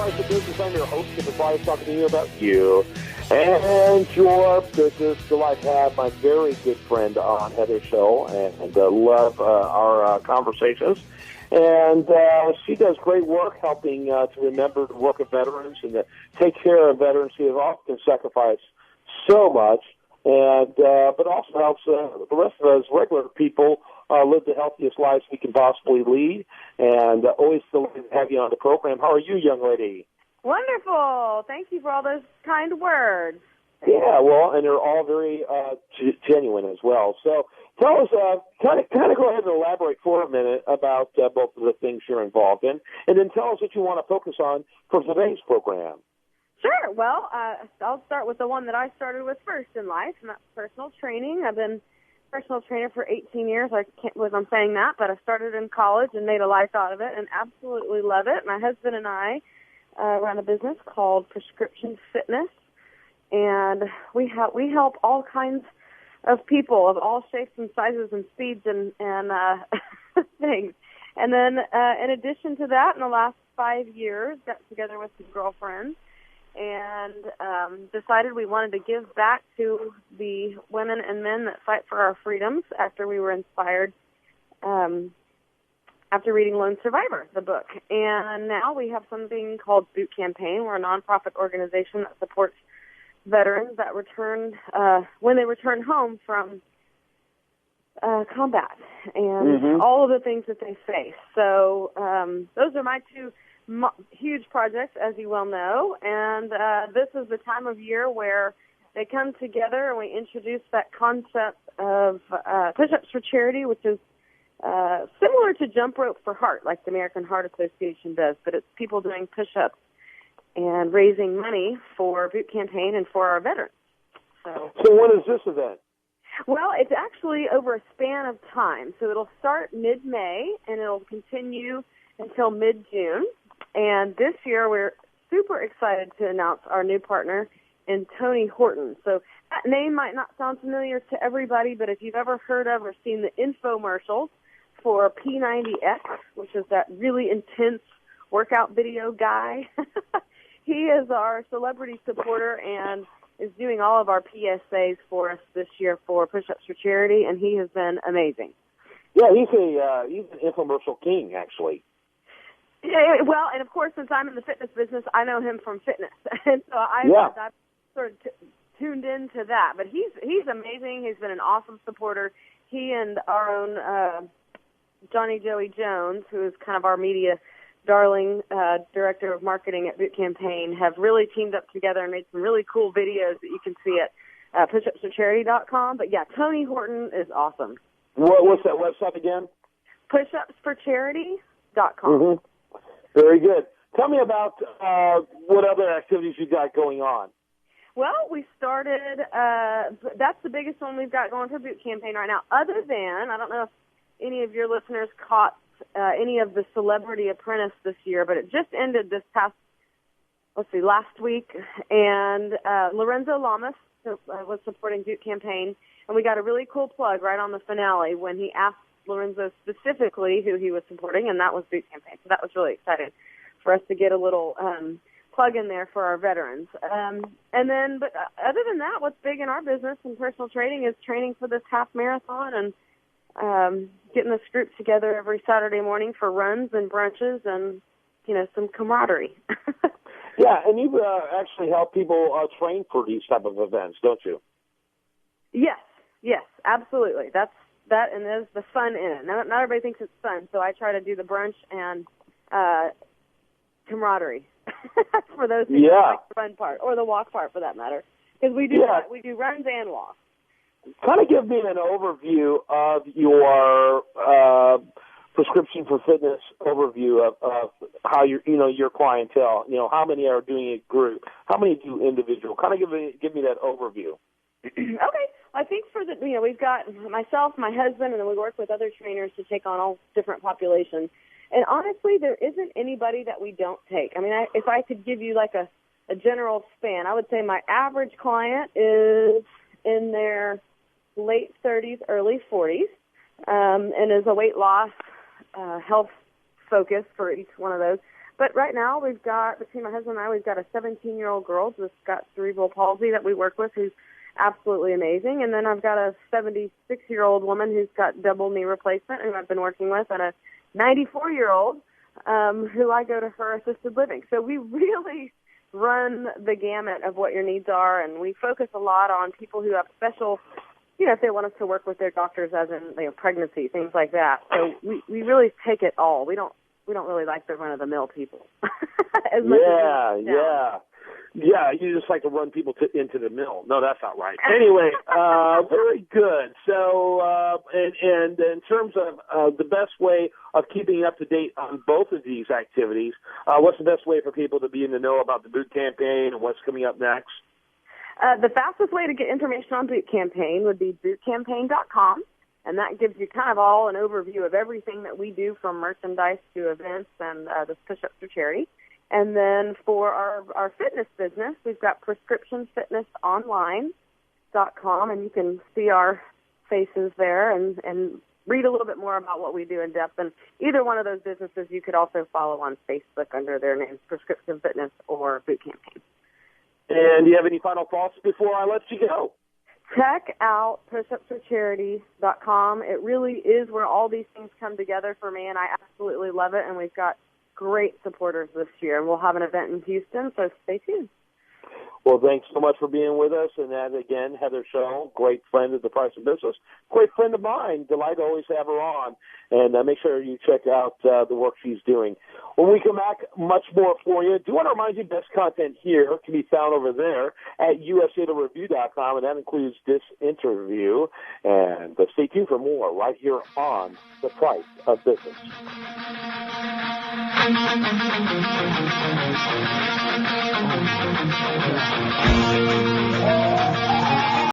Life of Business. I'm your host, Skipper Price, talking to you about you and your business. Delight to have my very good friend on, Heather Sholl, and love our conversations. And she does great work helping to remember the work of veterans and to take care of veterans who have often sacrificed so much, and but also helps the rest of us regular people live the healthiest lives we can possibly lead. And always delighted to have you on the program. How are you, young lady? Wonderful. Thank you for all those kind words. Yeah, well, and they're all very genuine as well. So tell us, kind of go ahead and elaborate for a minute about both of the things you're involved in, and then tell us what you want to focus on for today's program. Sure. Well, I'll start with the one that I started with first in life, and that's personal training. I've been a personal trainer for 18 years. I can't believe I'm saying that, but I started in college and made a life out of it and absolutely love it. My husband and I run a business called Prescription Fitness, and we help all kinds of people of all shapes and sizes and speeds and things. And then in addition to that, in the last 5 years, got together with some girlfriends and decided we wanted to give back to the women and men that fight for our freedoms after we were inspired after reading Lone Survivor, the book. And now we have something called Boot Campaign. We're a nonprofit organization that supports veterans that return when they return home from combat and all of the things that they face. So those are my two huge projects, as you well know, and this is the time of year where they come together and we introduce that concept of push-ups for charity, which is similar to jump rope for heart, like the American Heart Association does, but it's people doing push-ups and raising money for Boot Campaign and for our veterans. So when is this event? Well, it's actually over a span of time. So it'll start mid-May, and it'll continue until mid-June. And this year, we're super excited to announce our new partner in Tony Horton. So that name might not sound familiar to everybody, but if you've ever heard of or seen the infomercials for P90X, which is that really intense workout video guy, he is our celebrity supporter and is doing all of our PSAs for us this year for Push-Ups for Charity, and he has been amazing. Yeah, he's an infomercial king, actually. Yeah, well, and of course, since I'm in the fitness business, I know him from fitness, and so I've sort of tuned into that. But he's amazing. He's been an awesome supporter. He and our own Johnny Joey Jones, who is kind of our media darling, director of marketing at Boot Campaign, have really teamed up together and made some really cool videos that you can see at pushupsforcharity.com. But yeah, Tony Horton is awesome. What's that website again? pushupsforcharity.com. Very good. Tell me about what other activities you got going on. Well, we started, that's the biggest one we've got going for Boot Campaign right now. Other than, I don't know if any of your listeners caught any of the Celebrity Apprentice this year, but it just ended this past, last week. And Lorenzo Lamas was supporting Boot Campaign, and we got a really cool plug right on the finale when he asked Lorenzo specifically who he was supporting, and that was Boot Campaign. So that was really exciting for us to get a little plug in there for our veterans. But other than that, what's big in our business and personal training is training for this half marathon and getting this group together every Saturday morning for runs and brunches and, some camaraderie. Yeah, and you actually help people train for these type of events, don't you? Yes, absolutely. And there's the fun in it. Not everybody thinks it's fun, so I try to do the brunch and camaraderie for those who like the fun part, or the walk part for that matter, because we do runs and walks. Kind of give me an overview of your Prescription for Fitness overview of how your clientele. How many are doing a group? How many do individual? Kind of give me that overview. Okay. I think we've got myself, my husband, and then we work with other trainers to take on all different populations. And honestly, there isn't anybody that we don't take. I mean, if I could give you like a general span, I would say my average client is in their late 30s, early 40s, and is a weight loss, health focus for each one of those. But right now we've got, between my husband and I, we've got a 17-year-old girl who's got cerebral palsy that we work with who's absolutely amazing. And then I've got a 76-year-old woman who's got double knee replacement who I've been working with, and a 94-year-old who I go to for assisted living. So we really run the gamut of what your needs are, and we focus a lot on people who have special, if they want us to work with their doctors, as in pregnancy, things like that. So we really take it all. We don't really like the run-of-the-mill people. as much as Yeah, you just like to run people into the mill. No, that's not right. Anyway, very good. So, and in terms of the best way of keeping up to date on both of these activities, what's the best way for people to be in the know about the boot campaign and what's coming up next? The fastest way to get information on Boot Campaign would be bootcampaign.com, and that gives you kind of all an overview of everything that we do, from merchandise to events and the push-ups for charity. And then for our fitness business, we've got prescriptionfitnessonline.com, and you can see our faces there and read a little bit more about what we do in depth. And either one of those businesses you could also follow on Facebook under their names, Prescription Fitness or Boot Campaign. And do you have any final thoughts before I let you go? Check out pushupsforcharity.com. It really is where all these things come together for me, and I absolutely love it. And we've got great supporters this year. We'll have an event in Houston, so stay tuned. Well, thanks so much for being with us. And that, again, Heather Sholl, great friend of the Price of Business, great friend of mine. Delight to always have her on. And make sure you check out the work she's doing. When we come back, much more for you. Do want to remind you, best content here can be found over there at usatoreview.com, and that includes this interview. And stay tuned for more right here on The Price of Business. Thank you.